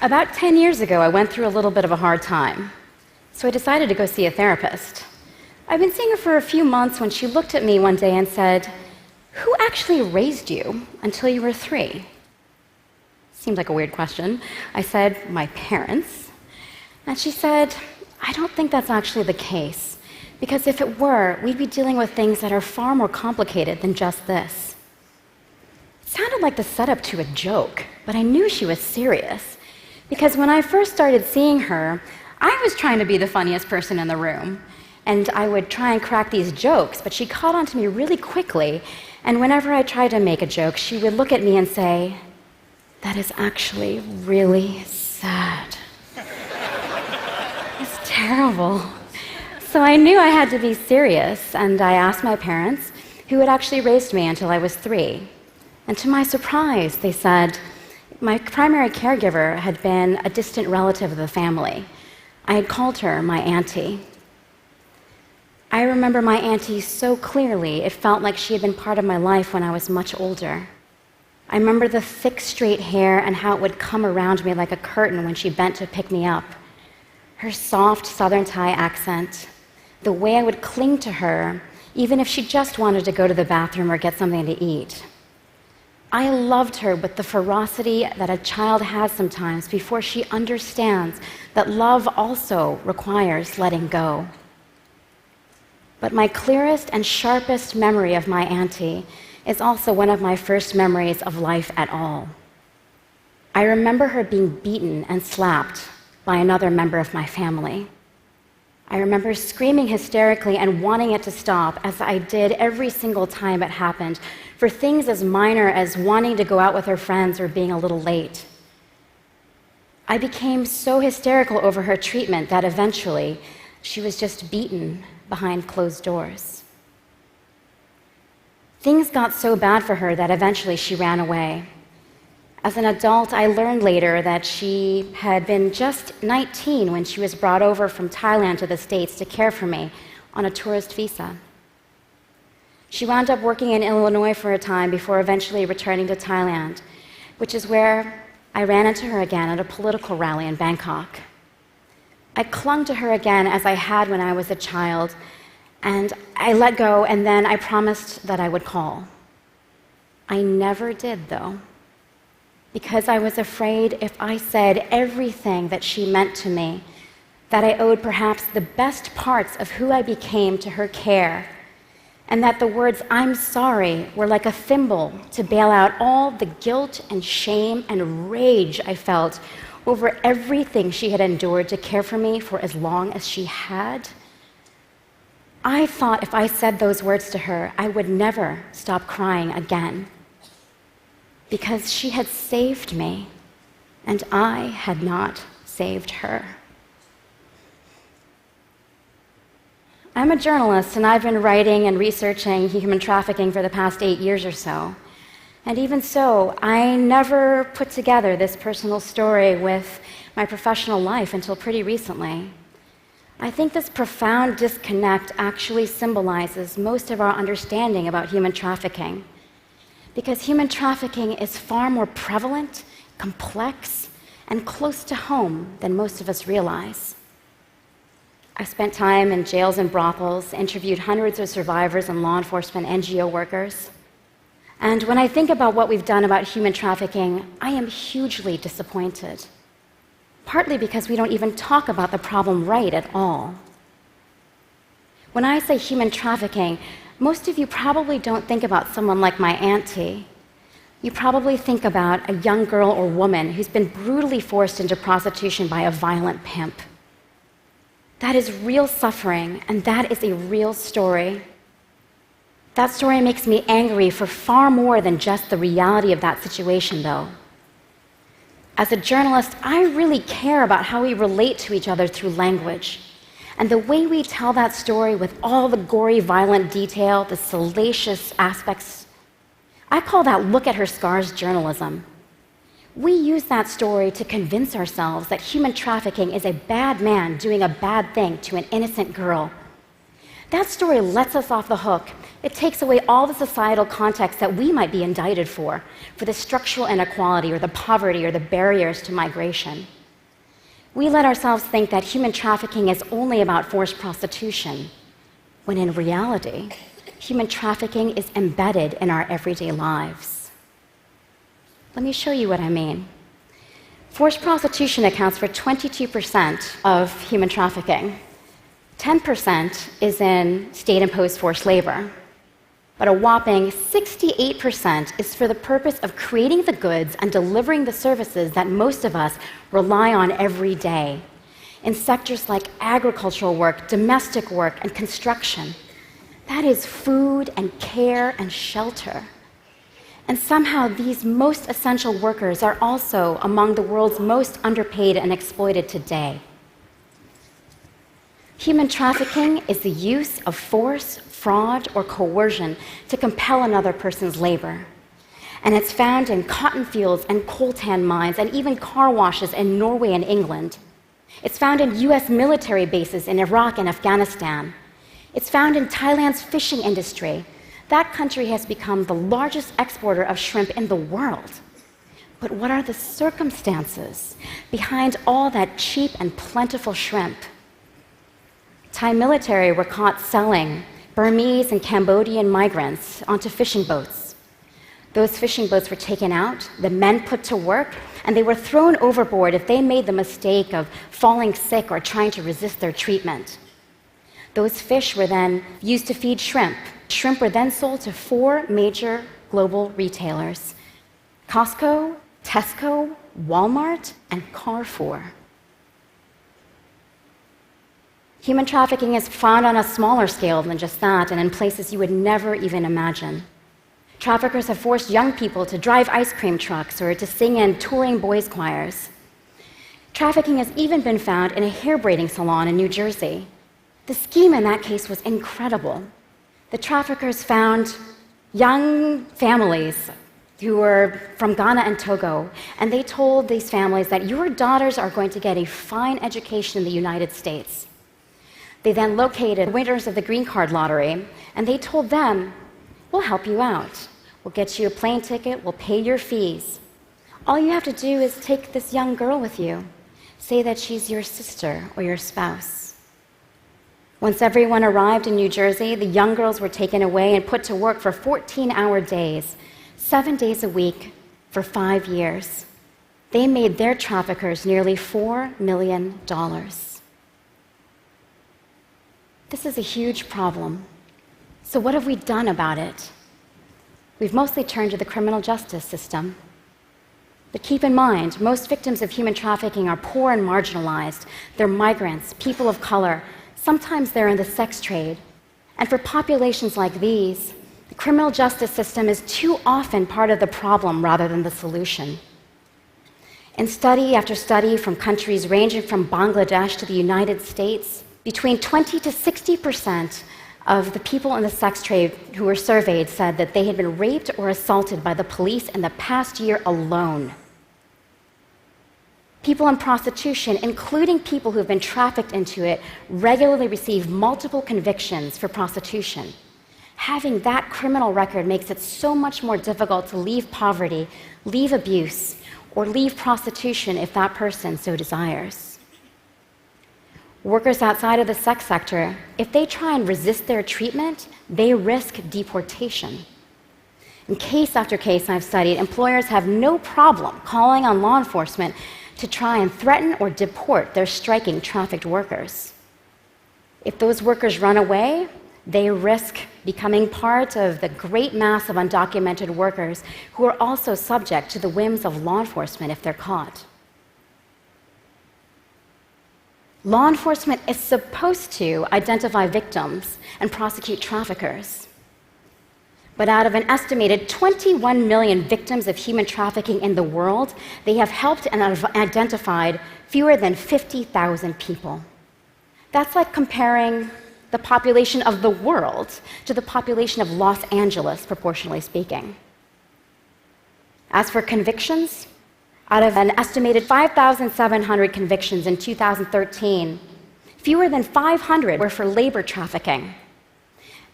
About 10 years ago, I went through a little bit of a hard time, so I decided to go see a therapist. I've been seeing her for a few months when she looked at me one day and said, "Who actually raised you until you were 3?" Seemed like a weird question. I said, "My parents." And she said, "I don't think that's actually the case, because if it were, we'd be dealing with things that are far more complicated than just this." It sounded like the setup to a joke, but I knew she was serious, because when I first started seeing her, I was trying to be the funniest person in the room, and I would try and crack these jokes, but she caught on to me really quickly, and whenever I tried to make a joke, she would look at me and say, "That is actually really sad." It's terrible. So I knew I had to be serious, and I asked my parents, who had actually raised me until I was 3. And to my surprise, they said, my primary caregiver had been a distant relative of the family. I had called her my auntie. I remember my auntie so clearly, it felt like she had been part of my life when I was much older. I remember the thick, straight hair and how it would come around me like a curtain when she bent to pick me up. Her soft Southern Thai accent, the way I would cling to her, even if she just wanted to go to the bathroom or get something to eat. I loved her with the ferocity that a child has sometimes before she understands that love also requires letting go. But my clearest and sharpest memory of my auntie is also one of my first memories of life at all. I remember her being beaten and slapped by another member of my family. I remember screaming hysterically and wanting it to stop, as I did every single time it happened, for things as minor as wanting to go out with her friends or being a little late. I became so hysterical over her treatment that eventually she was just beaten behind closed doors. Things got so bad for her that eventually she ran away. As an adult, I learned later that she had been just 19 when she was brought over from Thailand to the States to care for me on a tourist visa. She wound up working in Illinois for a time before eventually returning to Thailand, which is where I ran into her again at a political rally in Bangkok. I clung to her again as I had when I was a child, and I let go, and then I promised that I would call. I never did, though, because I was afraid if I said everything that she meant to me, that I owed perhaps the best parts of who I became to her care, and that the words "I'm sorry" were like a thimble to bail out all the guilt and shame and rage I felt over everything she had endured to care for me for as long as she had. I thought if I said those words to her, I would never stop crying again, because she had saved me, and I had not saved her. I'm a journalist, and I've been writing and researching human trafficking for the past 8 years or so. And even so, I never put together this personal story with my professional life until pretty recently. I think this profound disconnect actually symbolizes most of our understanding about human trafficking, because human trafficking is far more prevalent, complex, and close to home than most of us realize. I've spent time in jails and brothels, interviewed hundreds of survivors and law enforcement NGO workers. And when I think about what we've done about human trafficking, I am hugely disappointed, partly because we don't even talk about the problem right at all. When I say human trafficking, most of you probably don't think about someone like my auntie. You probably think about a young girl or woman who's been brutally forced into prostitution by a violent pimp. That is real suffering, and that is a real story. That story makes me angry for far more than just the reality of that situation, though. As a journalist, I really care about how we relate to each other through language. And the way we tell that story with all the gory, violent detail, the salacious aspects, I call that look at her scars journalism. We use that story to convince ourselves that human trafficking is a bad man doing a bad thing to an innocent girl. that story lets us off the hook. It takes away all the societal context that we might be indicted for the structural inequality or the poverty or the barriers to migration. We let ourselves think that human trafficking is only about forced prostitution, when in reality, human trafficking is embedded in our everyday lives. Let me show you what I mean. Forced prostitution accounts for 22% of human trafficking. 10% is in state-imposed forced labor. But a whopping 68% is for the purpose of creating the goods and delivering the services that most of us rely on every day in sectors like agricultural work, domestic work, and construction. That is food and care and shelter. And somehow these most essential workers are also among the world's most underpaid and exploited today. Human trafficking is the use of force, fraud, or coercion to compel another person's labor. And it's found in cotton fields and coltan mines and even car washes in Norway and England. It's found in US military bases in Iraq and Afghanistan. It's found in Thailand's fishing industry. That country has become the largest exporter of shrimp in the world. But what are the circumstances behind all that cheap and plentiful shrimp? Thai military were caught selling Burmese and Cambodian migrants onto fishing boats. Those fishing boats were taken out, the men put to work, and they were thrown overboard if they made the mistake of falling sick or trying to resist their treatment. Those fish were then used to feed shrimp. Shrimp were then sold to 4 major global retailers: Costco, Tesco, Walmart, and Carrefour. Human trafficking is found on a smaller scale than just that, and in places you would never even imagine. Traffickers have forced young people to drive ice cream trucks or to sing in touring boys' choirs. Trafficking has even been found in a hair braiding salon in New Jersey. The scheme in that case was incredible. The traffickers found young families who were from Ghana and Togo, and they told these families that your daughters are going to get a fine education in the United States. They then located winners of the green card lottery, and they told them, we'll help you out. We'll get you a plane ticket, we'll pay your fees. All you have to do is take this young girl with you. Say that she's your sister or your spouse. Once everyone arrived in New Jersey, the young girls were taken away and put to work for 14-hour days, 7 days a week, for 5 years. They made their traffickers nearly $4 million. This is a huge problem. So what have we done about it? We've mostly turned to the criminal justice system. But keep in mind, most victims of human trafficking are poor and marginalized. They're migrants, people of color. Sometimes they're in the sex trade. And for populations like these, the criminal justice system is too often part of the problem rather than the solution. In study after study from countries ranging from Bangladesh to the United States, between 20 to 60% of the people in the sex trade who were surveyed said that they had been raped or assaulted by the police in the past year alone. People in prostitution, including people who have been trafficked into it, regularly receive multiple convictions for prostitution. Having that criminal record makes it so much more difficult to leave poverty, leave abuse, or leave prostitution if that person so desires. Workers outside of the sex sector, if they try and resist their treatment, they risk deportation. In case after case I've studied, employers have no problem calling on law enforcement to try and threaten or deport their striking trafficked workers. If those workers run away, they risk becoming part of the great mass of undocumented workers who are also subject to the whims of law enforcement if they're caught. Law enforcement is supposed to identify victims and prosecute traffickers. But out of an estimated 21 million victims of human trafficking in the world, they have helped and identified fewer than 50,000 people. That's like comparing the population of the world to the population of Los Angeles, proportionally speaking. As for convictions, out of an estimated 5,700 convictions in 2013, fewer than 500 were for labor trafficking.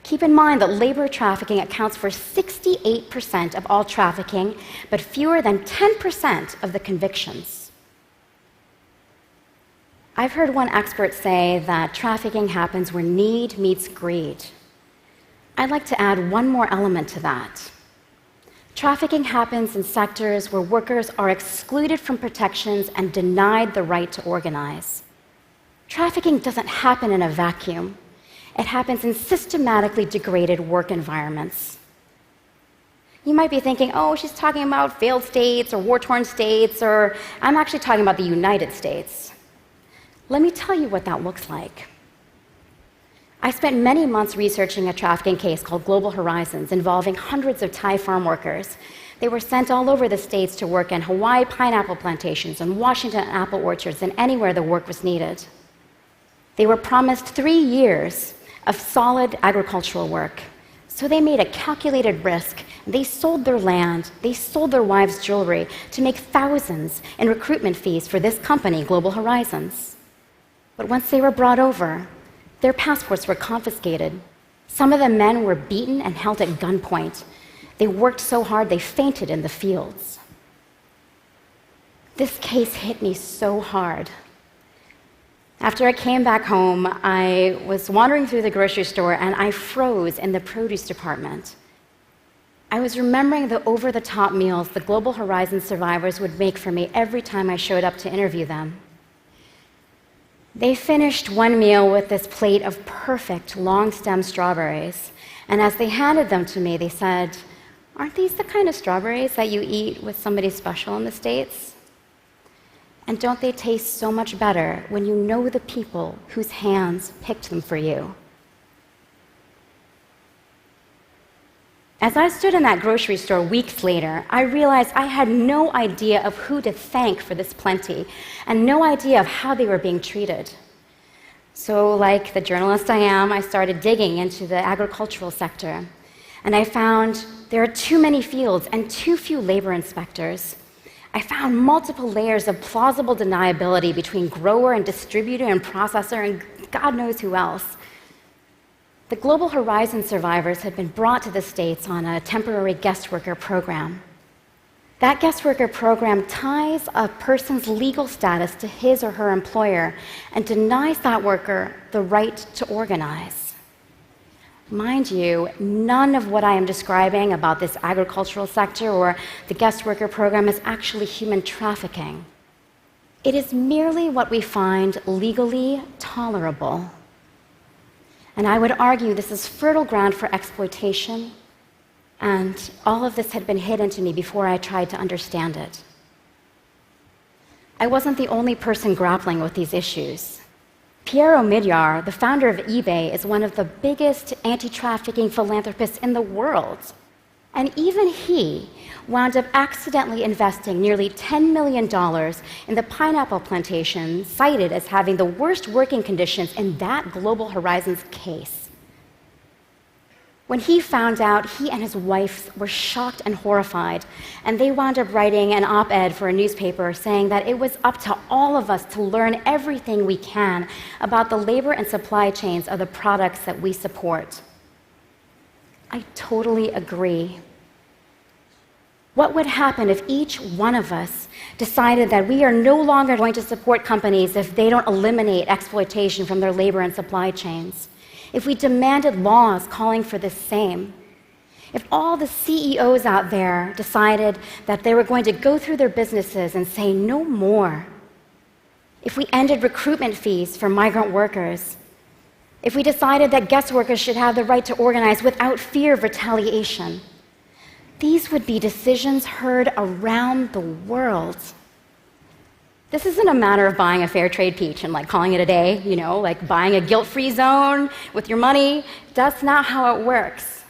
Keep in mind that labor trafficking accounts for 68% of all trafficking, but fewer than 10% of the convictions. I've heard one expert say that trafficking happens where need meets greed. I'd like to add one more element to that. Trafficking happens in sectors where workers are excluded from protections and denied the right to organize. Trafficking doesn't happen in a vacuum. It happens in systematically degraded work environments. You might be thinking, oh, she's talking about failed states or war-torn states, or I'm actually talking about the United States. Let me tell you what that looks like. I spent many months researching a trafficking case called Global Horizons involving hundreds of Thai farm workers. They were sent all over the states to work in Hawaii pineapple plantations and Washington apple orchards and anywhere the work was needed. They were promised 3 years of solid agricultural work. So they made a calculated risk. They sold their land, they sold their wives' jewelry to make thousands in recruitment fees for this company, Global Horizons. But once they were brought over, their passports were confiscated. Some of the men were beaten and held at gunpoint. They worked so hard they fainted in the fields. This case hit me so hard. After I came back home, I was wandering through the grocery store and I froze in the produce department. I was remembering the over-the-top meals the Global Horizons survivors would make for me every time I showed up to interview them. They finished one meal with this plate of perfect long-stem strawberries, and as they handed them to me, they said, "Aren't these the kind of strawberries that you eat with somebody special in the States? And don't they taste so much better when you know the people whose hands picked them for you?" As I stood in that grocery store weeks later, I realized I had no idea of who to thank for this plenty and no idea of how they were being treated. So, like the journalist I am, I started digging into the agricultural sector. And I found there are too many fields and too few labor inspectors. I found multiple layers of plausible deniability between grower and distributor and processor and God knows who else. The Global Horizons survivors had been brought to the States on a temporary guest worker program. That guest worker program ties a person's legal status to his or her employer and denies that worker the right to organize. Mind you, none of what I am describing about this agricultural sector or the guest worker program is actually human trafficking. It is merely what we find legally tolerable. And I would argue this is fertile ground for exploitation, and all of this had been hidden to me before I tried to understand it. I wasn't the only person grappling with these issues. Pierre Omidyar, the founder of eBay, is one of the biggest anti-trafficking philanthropists in the world. And even he wound up accidentally investing nearly $10 million in the pineapple plantation cited as having the worst working conditions in that Global Horizons case. When he found out, he and his wife were shocked and horrified, and they wound up writing an op-ed for a newspaper saying that it was up to all of us to learn everything we can about the labor and supply chains of the products that we support. I totally agree. What would happen if each one of us decided that we are no longer going to support companies if they don't eliminate exploitation from their labor and supply chains? If we demanded laws calling for the same? If all the CEOs out there decided that they were going to go through their businesses and say no more? If we ended recruitment fees for migrant workers? If we decided that guest workers should have the right to organize without fear of retaliation? These would be decisions heard around the world. This isn't a matter of buying a fair trade peach and calling it a day, like buying a guilt-free zone with your money. That's not how it works.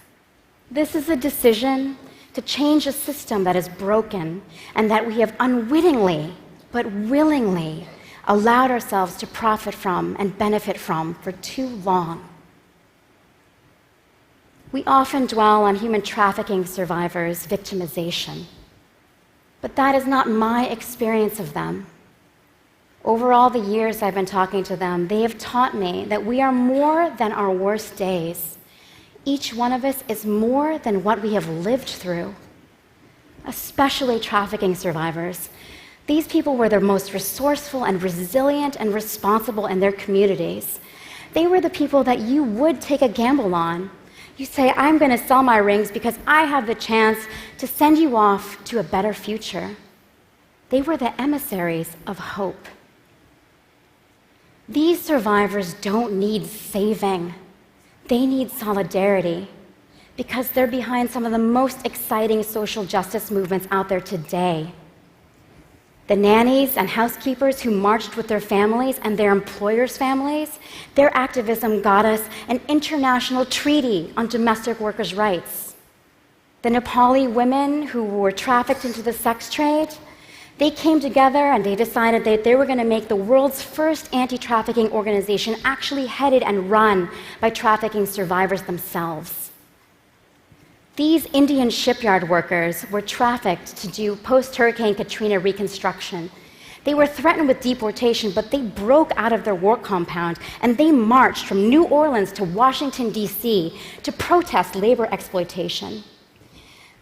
This is a decision to change a system that is broken and that we have unwittingly but willingly allowed ourselves to profit from and benefit from for too long. We often dwell on human trafficking survivors' victimization, but that is not my experience of them. Over all the years I've been talking to them, they have taught me that we are more than our worst days. Each one of us is more than what we have lived through, especially trafficking survivors. These people were the most resourceful and resilient and responsible in their communities. They were the people that you would take a gamble on. You say, I'm going to sell my rings because I have the chance to send you off to a better future. They were the emissaries of hope. These survivors don't need saving. They need solidarity because they're behind some of the most exciting social justice movements out there today. The nannies and housekeepers who marched with their families and their employers' families, their activism got us an international treaty on domestic workers' rights. The Nepali women who were trafficked into the sex trade, they came together and they decided that they were going to make the world's first anti-trafficking organization actually headed and run by trafficking survivors themselves. These Indian shipyard workers were trafficked to do post-Hurricane Katrina reconstruction. They were threatened with deportation, but they broke out of their work compound and they marched from New Orleans to Washington, D.C. to protest labor exploitation.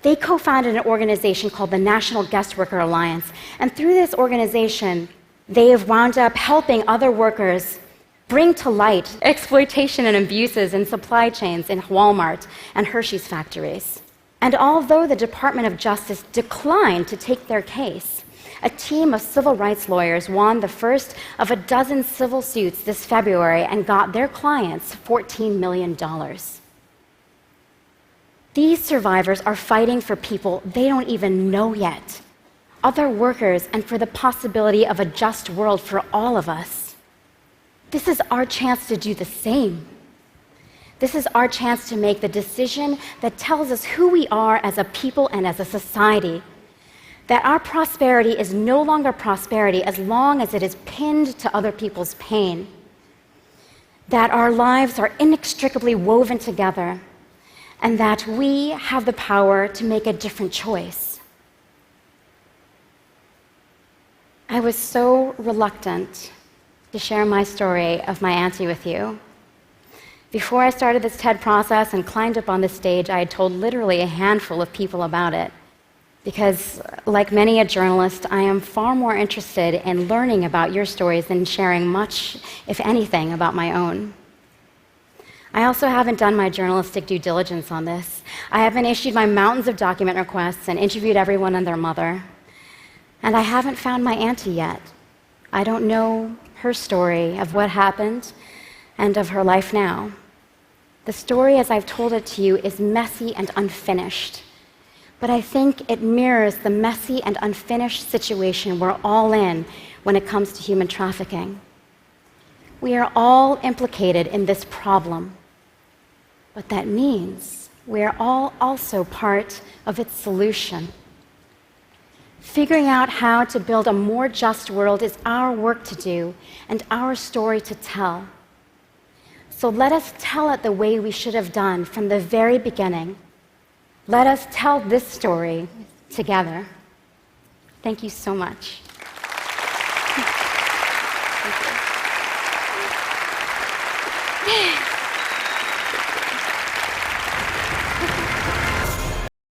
They co-founded an organization called the National Guest Worker Alliance, and through this organization, they have wound up helping other workers bring to light exploitation and abuses in supply chains in Walmart and Hershey's factories. And although the Department of Justice declined to take their case, a team of civil rights lawyers won the first of a dozen civil suits this February and got their clients $14 million. These survivors are fighting for people they don't even know yet, other workers, and for the possibility of a just world for all of us. This is our chance to do the same. This is our chance to make the decision that tells us who we are as a people and as a society. That our prosperity is no longer prosperity as long as it is pinned to other people's pain. That our lives are inextricably woven together, and that we have the power to make a different choice. I was so reluctant to share my story of my auntie with you. Before I started this TED process and climbed up on the stage, I had told literally a handful of people about it. Because, like many a journalist, I am far more interested in learning about your stories than sharing much, if anything, about my own. I also haven't done my journalistic due diligence on this. I haven't issued my mountains of document requests and interviewed everyone and their mother. And I haven't found my auntie yet. I don't know her story of what happened and of her life now. The story as I've told it to you is messy and unfinished, but I think it mirrors the messy and unfinished situation we're all in when it comes to human trafficking. We are all implicated in this problem, but that means we are all also part of its solution. Figuring out how to build a more just world is our work to do and our story to tell. So let us tell it the way we should have done from the very beginning. Let us tell this story together. Thank you so much.